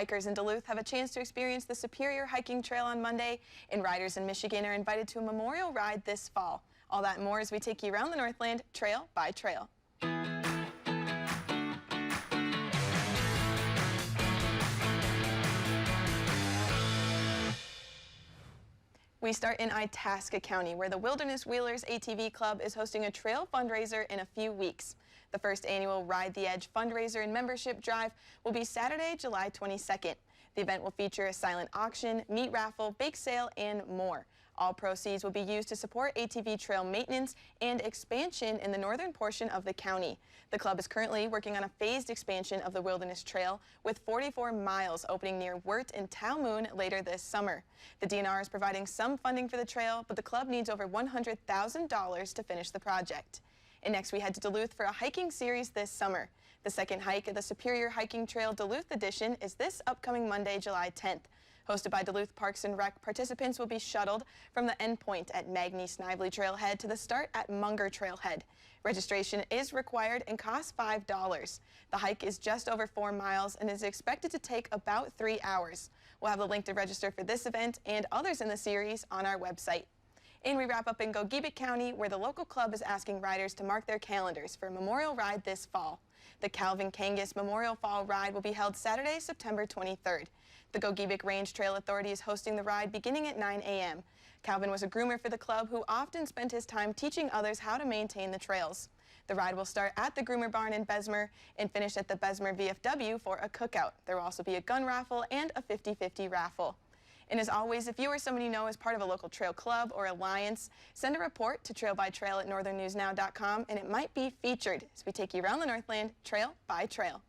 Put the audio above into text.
Hikers in Duluth have a chance to experience the Superior Hiking Trail on Monday, and riders in Michigan are invited to a memorial ride this fall. All that and more as we take you around the Northland, trail by trail. We start in Itasca County, where the Wilderness Wheelers ATV Club is hosting a trail fundraiser in a few weeks. The first annual Ride the Edge fundraiser and membership drive will be Saturday, July 22nd. The event will feature a silent auction, meat raffle, bake sale, and more. All proceeds will be used to support ATV trail maintenance and expansion in the northern portion of the county. The club is currently working on a phased expansion of the Wilderness Trail, with 44 miles opening near Wirt and Talmoon later this summer. The DNR is providing some funding for the trail, but the club needs over $100,000 to finish the project. And next we head to Duluth for a hiking series this summer. The second hike of the Superior Hiking Trail Duluth Edition is this upcoming Monday, July 10th. Hosted by Duluth Parks and Rec, participants will be shuttled from the endpoint at Magny-Snively Trailhead to the start at Munger Trailhead. Registration is required and costs $5. The hike is just over 4 miles and is expected to take about 3 hours. We'll have a link to register for this event and others in the series on our website. And we wrap up in Gogebic County, where the local club is asking riders to mark their calendars for a memorial ride this fall. The Calvin Kangas Memorial Fall Ride will be held Saturday, September 23rd. The Gogebic Range Trail Authority is hosting the ride beginning at 9 a.m. Calvin was a groomer for the club who often spent his time teaching others how to maintain the trails. The ride will start at the Groomer Barn in Bessemer and finish at the Bessemer VFW for a cookout. There will also be a gun raffle and a 50-50 raffle. And as always, if you or somebody you know is part of a local trail club or alliance, send a report to trailbytrail@northernnewsnow.com and it might be featured as we take you around the Northland, trail by trail.